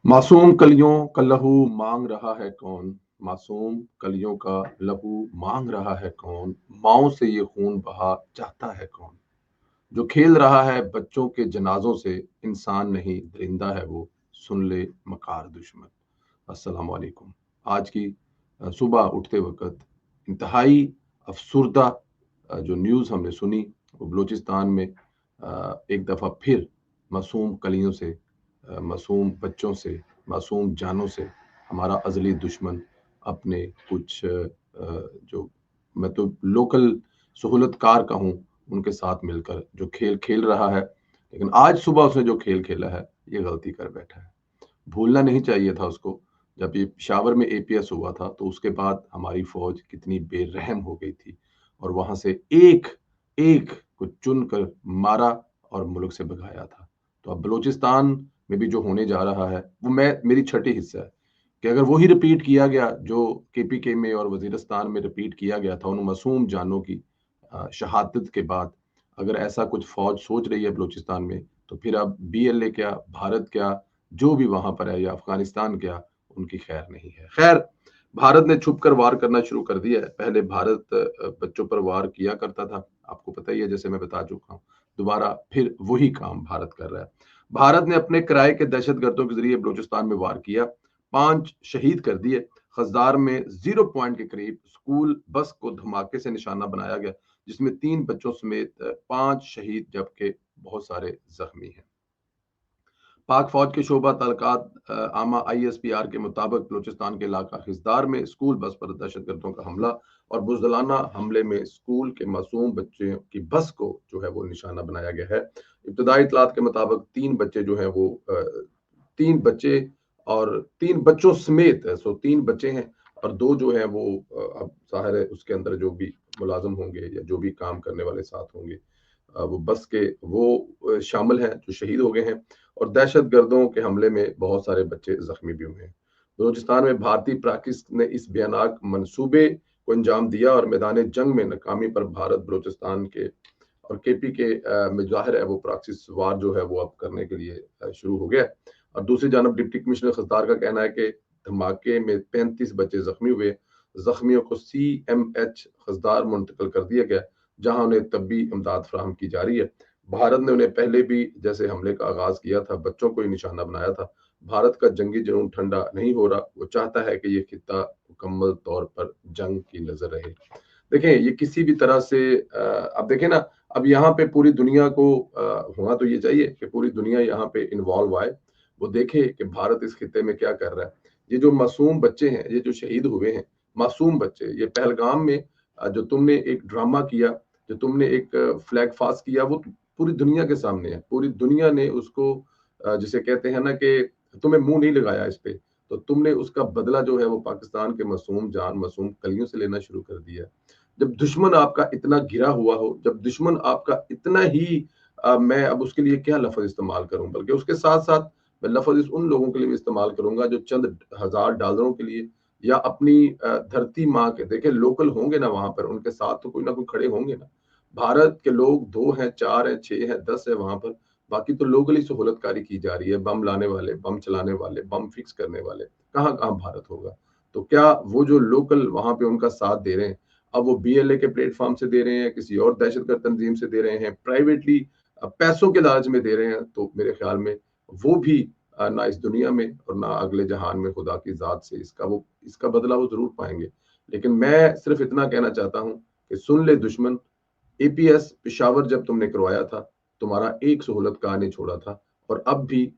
मासूम कलियों का लहू मांग रहा है कौन। मासूम कलियों का लहू मांग रहा है कौन। माओ से ये खून बहा चाहता है कौन। जो खेल रहा है बच्चों के जनाजों से, इंसान नहीं दरिंदा है वो, सुन ले मकार दुश्मन। अस्सलाम वालेकुम। आज की सुबह उठते वक्त इंतहाई अफसुर्दा जो न्यूज़ हमने सुनी, वो बलूचिस्तान में एक दफ़ा फिर मासूम कलियों से, मासूम बच्चों से, मासूम जानों से हमारा अज़ली दुश्मन अपने कुछ जो मैं तो लोकल सहूलतकार का हूँ, उनके साथ मिलकर जो खेल खेल रहा है, लेकिन आज सुबह उसने जो खेल खेला है, ये गलती कर बैठा है। भूलना नहीं चाहिए था उसको। जब ये पेशावर में एपीएस हुआ था, तो उसके बाद हमारी फ़ौज कितनी बेरहम हो गई थी और वहाँ से एक एक को चुनकर मारा और मुल्क से भगाया था। तो अब बलूचिस्तान में भी जो होने जा रहा है, वो मेरी छठी हिस्सा है कि अगर वही रिपीट किया गया जो केपीके में और वज़ीरिस्तान में रिपीट किया गया था, उन मासूम जानों की शहादत के बाद, अगर ऐसा कुछ फ़ौज सोच रही है बलूचिस्तान में, तो फिर अब बीएलए क्या, भारत क्या, जो भी वहां पर है, या अफगानिस्तान क्या, उनकी खैर नहीं है। खैर, भारत ने छुप कर वार करना शुरू कर दिया है। पहले भारत बच्चों पर वार किया करता था, आपको पता ही है, जैसे मैं बता चुका हूँ। दोबारा फिर वही काम भारत कर रहा है। भारत ने अपने किराए के दहशतगर्दों के जरिए बलूचिस्तान में वार किया, 5 शहीद कर दिए। खजदार में 0 पॉइंट के करीब स्कूल बस को धमाके से निशाना बनाया गया, जिसमें 3 बच्चों समेत 5 शहीद जबकि बहुत सारे जख्मी हैं। पाक फौज के शोबा तलकात आमा आईएसपीआर के मुताबिक बलूचिस्तान के इलाका खिजदार में स्कूल बस पर दहशतगर्दों का हमला और बुजदलाना हमले में स्कूल के मासूम बच्चे की बस को जो है वो निशाना बनाया गया है। इब्तदाई इतलात के मुताबिक 3 बच्चे जो है वो 3 बच्चे और 3 बच्चों समेत, सो 3 बच्चे हैं और 2 जो है वो अब जाहिर है उसके अंदर जो भी मुलाजिम होंगे या जो भी काम करने वाले साथ होंगे, वो बस के वो शामिल हैं जो शहीद हो गए हैं और दहशत गर्दों के हमले में बहुत सारे बच्चे जख्मी भी हुए हैं। बलूचिस्तान में भारतीय प्राक्टिस ने इस भयानक मंसूबे को अंजाम दिया और मैदान जंग में नाकामी पर भारत बलूचिस्तान के और केपी के में जाहिर है वो प्रॉक्सी वार जो है वो अब करने के लिए शुरू हो गया। और दूसरी जानब डिप्टी कमिश्नर खसदार का कहना है कि धमाके में 35 बच्चे जख्मी हुए। जख्मियों को CMH खसदार मुंतकिल कर दिया गया, जहां उन्हें तबी इमदाद फराहम की जा रही है। भारत ने उन्हें पहले भी जैसे हमले का आगाज किया था, बच्चों को ही निशाना बनाया था। भारत का जंगी जुनून ठंडा नहीं हो रहा, वो चाहता है कि ये खित्ता मुकम्मल तौर पर जंग की नजर रहे। देखें, ये किसी भी तरह से अब देखें ना, अब यहाँ पे पूरी दुनिया को होना तो ये चाहिए कि पूरी दुनिया यहाँ पे इन्वॉल्व आए, वो देखे कि भारत इस खित्ते में क्या कर रहा है। ये जो मासूम बच्चे हैं, ये जो शहीद हुए हैं, मासूम बच्चे, ये पहलगाम में जो तुमने एक ड्रामा किया, जो तुमने एक फ्लैग फास्ट किया, वो पूरी दुनिया के सामने है। पूरी दुनिया ने उसको जिसे कहते हैं ना कि तुम्हें मुंह नहीं लगाया इस पे, तो तुमने उसका बदला जो है वो पाकिस्तान के मासूम जान, मासूम कलियों से लेना शुरू कर दिया। जब दुश्मन आपका इतना घिरा हुआ हो, जब दुश्मन आपका इतना ही मैं अब उसके लिए क्या लफ्ज इस्तेमाल करूं, बल्कि उसके साथ साथ मैं लफ्ज उन लोगों के लिए भी इस्तेमाल करूंगा जो चंद हजार डॉलरों के लिए या अपनी धरती माँ के, देखे लोकल होंगे ना वहां पर, उनके साथ तो कोई ना कोई खड़े होंगे ना। भारत के लोग 2 हैं, 4 हैं, 6 हैं, 10 है वहां पर। बाकी तो लोकली सहूलतकारी की जा रही है, बम लाने वाले, बम चलाने वाले, बम फिक्स करने वाले, कहाँ कहाँ भारत होगा। तो क्या वो जो लोकल वहां पे उनका साथ दे रहे हैं, अब वो बीएलए के प्लेटफॉर्म से दे रहे हैं, किसी और दहशतगर्द तंजीम से दे रहे हैं, प्राइवेटली पैसों के लालच में दे रहे हैं, तो मेरे ख्याल में वो भी ना इस दुनिया में और ना अगले जहान में खुदा की जात से इसका बदला वो जरूर पाएंगे। लेकिन मैं सिर्फ इतना कहना चाहता हूं कि सुन ले दुश्मन, एपीएस पेशावर जब तुमने करवाया था, तुम्हारा एक सहूलतकार नहीं छोड़ा था, और अब भी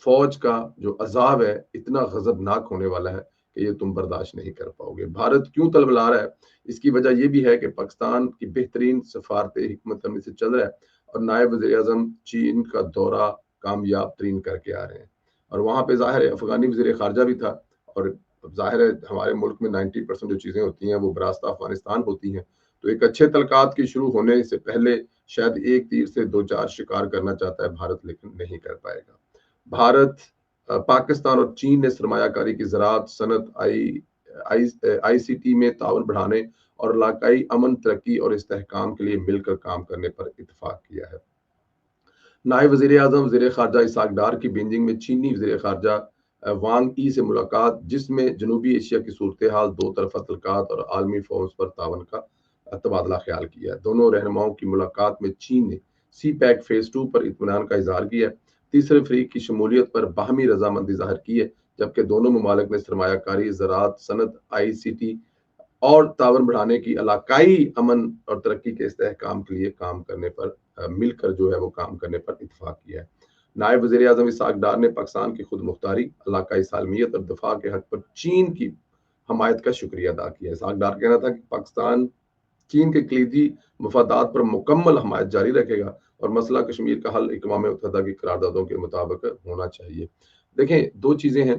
फौज का जो अजाब है इतना गजबनाक होने वाला है कि ये तुम बर्दाश्त नहीं कर पाओगे। भारत क्यों तलबला रहा है, इसकी वजह यह भी है कि पाकिस्तान की बेहतरीन सफारत हिकमत अमली से चल रहा है और नायब वज़ीर आज़म चीन का दौरा कामयाब तरीन करके आ रहे हैं। और वहां पे जाहिर है अफगानी वज़ीर खारजा भी था, और जाहिर है हमारे मुल्क में 90% जो चीजें होती हैं वो बरास्ता अफगानिस्तान होती हैं। तो एक अच्छे तलकात की शुरू होने से पहले शायद एक तीर से 2-4 शिकार करना चाहता है भारत, लेकिन नहीं कर पाएगा। भारत, पाकिस्तान और चीन ने सरमायाकारी की ज़राअत, सनत, आईसीटी में ताउन बढ़ाने और इलाकाई अमन, तरक्की और इस्तेहकाम के लिए मिलकर काम करने पर इत्तेफाक किया है। नायब वज़ीर आज़म वज़ीर ख़ारजा इसहाक डार की बीजिंग में चीनी वज़ीर ख़ारजा وانگ ای سے ملاقات، جس میں جنوبی ایشیا کی صورتحال، دو طرفہ تعلقات اور عالمی فورمز پر تعاون کا تبادلہ خیال کیا ہے۔ دونوں رہنماؤں کی ملاقات میں چین نے سی پیک فیز 2 پر اطمینان کا اظہار کیا ہے، تیسرے فریق کی شمولیت پر باہمی رضامندی ظاہر کی ہے، جبکہ دونوں ممالک نے سرمایہ کاری، زراعت، صنعت، آئی سی ٹی اور تعاون بڑھانے کی، علاقائی امن اور ترقی کے استحکام کے لیے کام کرنے پر مل کر جو ہے وہ کام کرنے پر اتفاق کیا ہے۔ نائب وزیر اعظم اسحاق ڈار نے پاکستان کی خود مختاری، علاقائی سالمیت اور دفاع کے حق پر چین کی حمایت کا شکریہ ادا کیا۔ اسحاق ڈار کہنا تھا کہ پاکستان چین کے کلیدی مفادات پر مکمل حمایت جاری رکھے گا اور مسئلہ کشمیر کا حل اقوام متحدہ کی قراردادوں کے مطابق ہونا چاہیے۔ دیکھیں، دو چیزیں ہیں،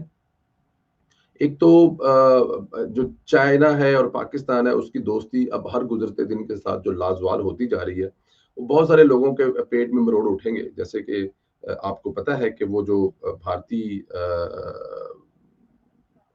ایک تو جو چائنا ہے اور پاکستان ہے، اس کی دوستی اب ہر گزرتے دن کے ساتھ جو لازوال ہوتی جا رہی ہے، وہ بہت سارے لوگوں کے پیٹ میں مروڑ اٹھیں گے۔ جیسے کہ آپ کو پتا ہے کہ وہ جو بھارتی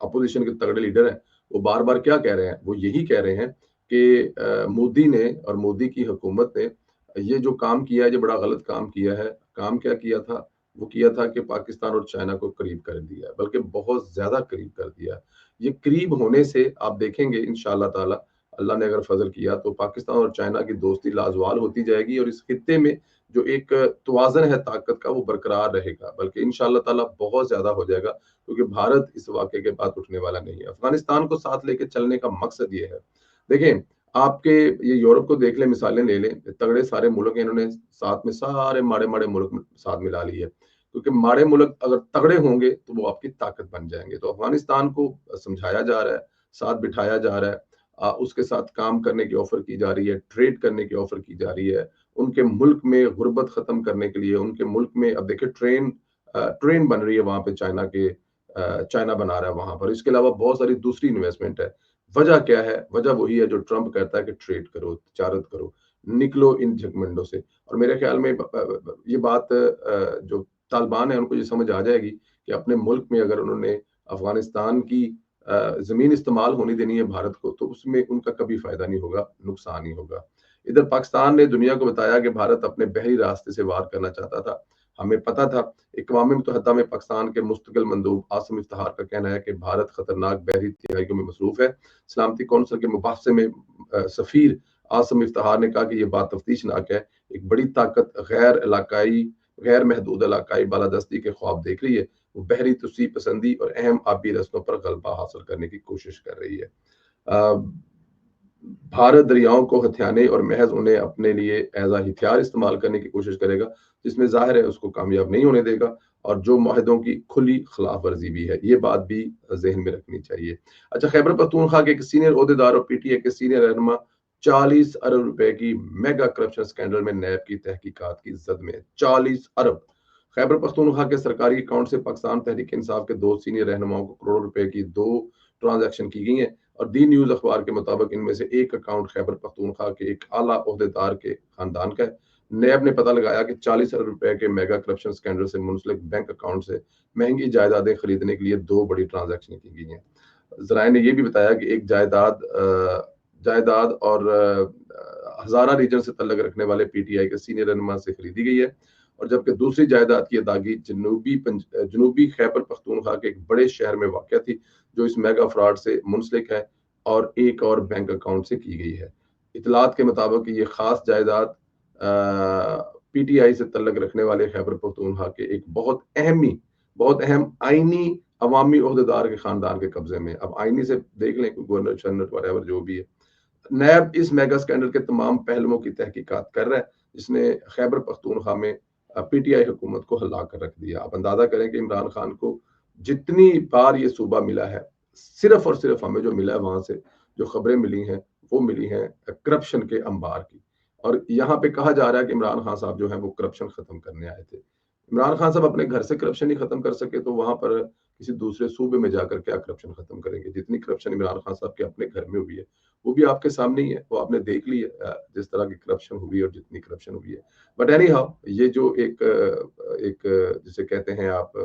اپوزیشن کے تگڑے لیڈر ہیں، وہ بار بار کیا کہہ رہے ہیں؟ وہ یہی کہہ رہے ہیں کہ مودی نے اور مودی کی حکومت نے یہ جو کام کیا ہے، یہ بڑا غلط کام کیا ہے۔ کام کیا کیا تھا؟ وہ کیا تھا کہ پاکستان اور چائنا کو قریب کر دیا ہے، بلکہ بہت زیادہ قریب کر دیا ہے۔ یہ قریب ہونے سے آپ دیکھیں گے انشاءاللہ تعالی، اللہ نے اگر فضل کیا تو پاکستان اور چائنا کی دوستی لازوال ہوتی جائے گی، اور اس خطے میں جو ایک توازن ہے طاقت کا، وہ برقرار رہے گا، بلکہ انشاءاللہ تعالی بہت زیادہ ہو جائے گا، کیونکہ بھارت اس واقعے کے بعد اٹھنے والا نہیں ہے۔ افغانستان کو ساتھ لے کے چلنے کا مقصد یہ ہے، دیکھیں آپ کے یہ یورپ کو دیکھ لیں، مثالیں لے لیں، تگڑے سارے ملک انہوں نے ساتھ میں سارے ماڑے ماڑے ملک ساتھ ملا لی ہے، کیونکہ ماڑے ملک اگر تگڑے ہوں گے تو وہ آپ کی طاقت بن جائیں گے۔ تو افغانستان کو سمجھایا جا رہا ہے، ساتھ بٹھایا جا رہا ہے، اس کے ساتھ کام کرنے کی آفر کی جا رہی ہے، ٹریڈ کرنے کی آفر کی جا رہی ہے، ان کے ملک میں غربت ختم کرنے کے لیے، ان کے ملک میں اب دیکھیں ٹرین بن رہی ہے وہاں پہ، چائنا بنا رہا ہے وہاں پر۔ اس کے علاوہ بہت ساری دوسری انویسٹمنٹ ہے۔ وجہ کیا ہے؟ وجہ وہی ہے جو ٹرمپ کہتا ہے کہ ٹریڈ کرو، تجارت کرو، نکلو ان جھگمنڈوں سے۔ اور میرے خیال میں یہ بات جو طالبان ہیں ان کو یہ سمجھ آ جائے گی کہ اپنے ملک میں اگر انہوں نے افغانستان کی زمین استعمال ہونی دینی ہے بھارت کو، تو اس میں ان کا کبھی فائدہ نہیں ہوگا، نقصان ہی ہوگا۔ ادھر پاکستان نے دنیا کو بتایا کہ بھارت اپنے بحری راستے سے وار کرنا چاہتا تھا، ہمیں پتا تھا۔ اقوام متحدہ میں پاکستان کے مستقل مندوب عاصم افتخار کا کہنا ہے کہ بھارت خطرناک بحری تہائیوں میں مصروف ہے۔ سلامتی کونسل کے مباحثے میں سفیر عاصم افتخار نے کہا کہ یہ بات تفتیش ناک ہے، ایک بڑی طاقت غیر محدود علاقائی بالادستی کے خواب دیکھ رہی ہے، وہ بحری توسیع پسندی اور اہم آبی رستوں پر غلبہ حاصل کرنے کی کوشش کر رہی ہے۔ بھارت دریاؤں کو ہتھیانے اور محض انہیں اپنے لیے ایز اے ہتھیار استعمال کرنے کی کوشش کرے گا، جس میں ظاہر ہے اس کو کامیاب نہیں ہونے دے گا، اور جو معاہدوں کی کھلی خلاف ورزی بھی ہے۔ یہ بات بھی ذہن میں رکھنی چاہیے۔ اچھا، خیبر پختونخوا کے ایک سینئر عہدیدار اور پی ٹی آئی کے سینئر رہنما 40 ارب روپے کی میگا کرپشن سکینڈل میں نیب کی تحقیقات کی زد میں۔ 40 ارب! خیبر پختونخوا کے سرکاری اکاؤنٹ سے پاکستان تحریک انصاف کے 2 سینئر رہنماؤں کو کروڑوں روپے کی 2 ٹرانزیکشن کی گئی ہیں، اور دی نیوز اخبار کے مطابق ان میں سے ایک اکاؤنٹ خیبر پختونخوا کے ایک اعلیٰ عہدیدار کے خاندان کا ہے۔ نیب نے پتہ لگایا کہ 40 ارب روپے کے میگا کرپشن سکینڈل سے منسلک بینک اکاؤنٹ سے مہنگی جائیدادیں خریدنے کے لیے 2 بڑی ٹرانزیکشن کی گئی ہیں۔ ذرائع نے یہ بھی بتایا کہ ایک جائیداد اور ہزارہ ریجن سے تعلق رکھنے والے پی ٹی آئی کے سینئر رہنما سے خریدی گئی ہے، اور جبکہ دوسری جائیداد کی ادائیگی جنوبی خیبر پختونخوا کے ایک بڑے شہر میں واقع تھی، جو اس میگا فراڈ سے منسلک ہے، اور ایک اور بینک اکاؤنٹ سے کی گئی ہے۔ اطلاعات کے مطابق یہ خاص جائیداد پی ٹی آئی سے تعلق رکھنے والے خیبر پختونخوا کے ایک بہت اہم آئینی عوامی عہدیدار کے خاندان کے قبضے میں۔ اب آئینی سے دیکھ لیں کہ گورنر جنرل whatever جو بھی ہے۔ نیب اس میگا سکینڈل کے تمام پہلوؤں کی تحقیقات کر رہا ہے، جس نے خیبر پختونخوا میں پی ٹی آئی حکومت کو ہلا کر رکھ دیا۔ آپ اندازہ کریں کہ عمران خان کو جتنی بار یہ صوبہ ملا ہے، صرف اور صرف ہمیں جو ملا ہے وہاں سے جو خبریں ملی ہیں، وہ ملی ہیں کرپشن کے انبار کی، اور یہاں پہ کہا جا رہا ہے کہ عمران خان صاحب جو ہیں وہ کرپشن ختم کرنے آئے تھے۔ عمران خان صاحب اپنے گھر سے کرپشن نہیں ختم کر سکے تو وہاں پر کسی دوسرے صوبے میں جا کر کیا کرپشن ختم کریں گے؟ جتنی کرپشن عمران خان صاحب کے اپنے گھر میں ہوئی ہے وہ بھی آپ کے سامنے ہی ہے، وہ آپ نے دیکھ لی ہے، جس طرح کی کرپشن ہوئی اور جتنی کرپشن ہوئی ہے۔ بٹ اینی ہاؤ، یہ جو ایک جسے کہتے ہیں آپ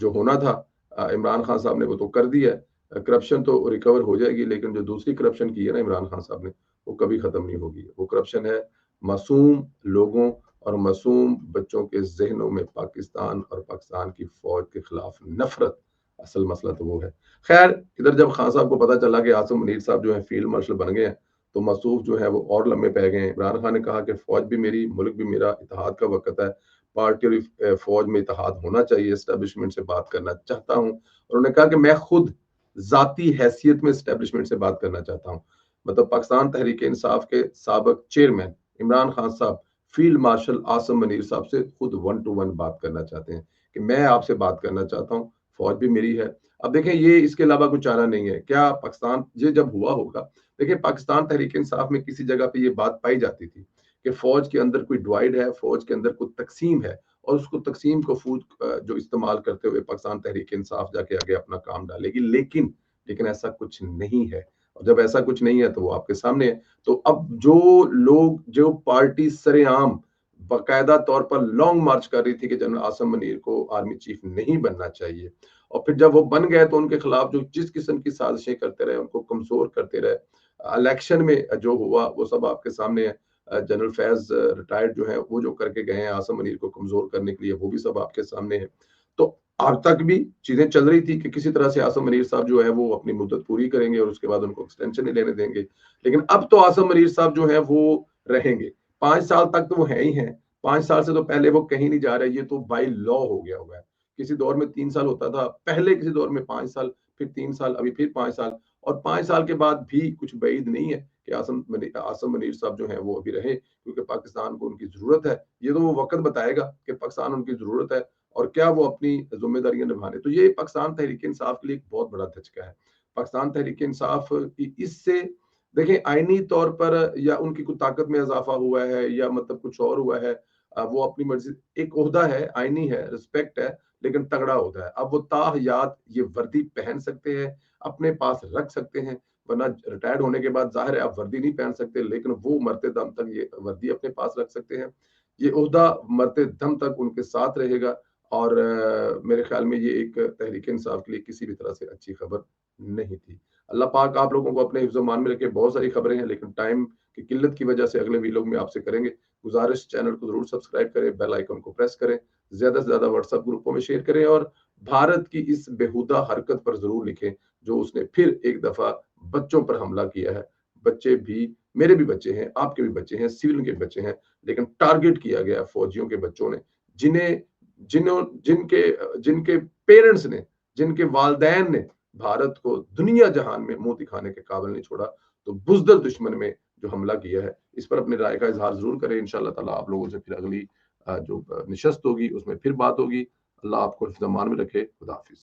جو ہونا تھا عمران خان صاحب نے وہ تو کر دیا ہے، کرپشن تو ریکور ہو جائے گی، لیکن جو دوسری کرپشن کی ہے نا عمران خان صاحب نے، وہ کبھی ختم نہیں ہوگی۔ وہ کرپشن ہے معصوم لوگوں اور मासूम बच्चों के जहनों में पाकिस्तान और पाकिस्तान की फौज के खिलाफ नफरत असल मसला तो वो है। खैर, इधर जब खान साहब को पता चला कि आसिम मुनीर साहब जो है फील्ड मार्शल बन गए हैं, तो मसूफ जो है वो और लम्बे पै गए हैं। इमरान खान ने कहा कि फौज भी मेरी, मुल्क भी मेरा, इत्तेहाद का वक्त है, पार्टी और फौज में इत्तेहाद होना चाहिए, एस्टेब्लिशमेंट से बात करना चाहता हूँ। और उन्होंने कहा कि मैं खुद जाती हैसियत में एस्टेब्लिशमेंट से बात करना चाहता हूँ। मतलब पाकिस्तान तहरीक इंसाफ के साबिक चेयरमैन इमरान खान साहब फील्ड मार्शल आसिम मुनीर साहब से खुद 1 to 1 बात करना चाहते हैं कि मैं आपसे बात करना चाहता हूँ, फौज भी मेरी है। अब देखें, ये इसके अलावा कुछ चारा नहीं है। क्या पाकिस्तान ये जब हुआ होगा, देखिए पाकिस्तान तहरीक इंसाफ में किसी जगह पे ये बात पाई जाती थी कि फौज के अंदर कोई डिवाइड है, फौज के अंदर कोई तकसीम है, और उसको तकसीम को फूद जो इस्तेमाल करते हुए पाकिस्तान तहरीक इंसाफ जाके आगे अपना काम डालेगी। लेकिन ऐसा कुछ नहीं है। और जब ऐसा कुछ नहीं है तो वो आपके सामने है। तो अब जो लोग, जो पार्टी सरेआम बाकायदा तौर पर लॉन्ग मार्च कर रही थी कि जनरल आसिम मुनीर को आर्मी चीफ नहीं बनना चाहिए, और फिर जब वो बन गए तो उनके खिलाफ जो जिस किस्म की साजिशें करते रहे, उनको कमजोर करते रहे, इलेक्शन में जो हुआ वो सब आपके सामने है। जनरल फैज रिटायर्ड जो है वो जो करके गए हैं आसिम मुनीर को कमजोर करने के लिए, वो भी सब आपके सामने है। तो अब तक भी चीजें चल रही थी कि किसी तरह से आसिम मुनीर साहब जो है वो अपनी मुद्दत पूरी करेंगे और उसके बाद उनको एक्सटेंशन नहीं लेने देंगे। लेकिन अब तो आसिम मुनीर साहब जो है वो रहेंगे 5 साल तक, तो वो है ही हैं। 5 साल से तो पहले वो कहीं नहीं जा रहे। ये तो बाई लॉ हो गया हुआ है। किसी दौर में 3 साल होता था, पहले किसी दौर में 5 साल, फिर 3 साल, अभी फिर 5 साल, और 5 साल के बाद भी कुछ बैद नहीं है कि आसिम मुनीर साहब जो है वो अभी रहे, क्योंकि पाकिस्तान को उनकी जरूरत है। ये तो वो वक्त बताएगा कि पाकिस्तान उनकी जरूरत है और क्या वो अपनी जिम्मेदारियां निभाने। तो ये पाकिस्तान तहरीक इंसाफ के लिए एक बहुत बड़ा धचका है। पाकिस्तान तहरीक इंसाफ की इससे देखें आईनी तौर पर या उनकी कुछ ताकत में इजाफा हुआ है या मतलब कुछ और हुआ है, वो अपनी मर्जी, एक ओहदा है, आईनी है, रिस्पेक्ट है, लेकिन तगड़ा होता है। अब वो ताहयात ये वर्दी पहन सकते हैं, अपने पास रख सकते हैं, वरना रिटायर्ड होने के बाद जाहिर है आप वर्दी नहीं पहन सकते, लेकिन वो मरते दम तक ये वर्दी अपने पास रख सकते हैं। ये ओहदा मरते दम तक उनके साथ रहेगा। और मेरे ख्याल में ये एक तहरीक इंसाफ के लिए किसी भी तरह से अच्छी खबर नहीं थी। अल्लाह पाक आप लोगों को अपने हिफ्ज़-ओ-मान में रखे। बहुत सारी खबरें हैं, लेकिन टाइम की किल्लत की वजह से अगले वीलॉग में आपसे करेंगे। गुजारिश, चैनल को जरूर सब्सक्राइब करें, बेल आइकन को प्रेस करें, ज्यादा से ज्यादा व्हाट्सएप ग्रुपों में शेयर करें, और भारत की इस बेहुदा हरकत पर जरूर लिखें जो उसने फिर एक दफा बच्चों पर हमला किया है। बच्चे भी, मेरे भी बच्चे हैं, आपके भी बच्चे हैं, सिविल के बच्चे हैं, लेकिन टारगेट किया गया है फौजियों के बच्चों ने, जिन्हें जिन्हों जिनके जिनके पेरेंट्स ने, जिनके वालदैन ने भारत को दुनिया जहान में मुंह दिखाने के काबिल नहीं छोड़ा। तो बुजदल दुश्मन में जो हमला किया है, इस पर अपनी राय का इजहार जरूर करें। इंशाल्लाह ताला आप लोगों से फिर अगली जो निशस्त होगी उसमें फिर बात होगी। अल्लाह आपको हिफ्ज़-ओ-मान में रखे। खुदा हाफिज।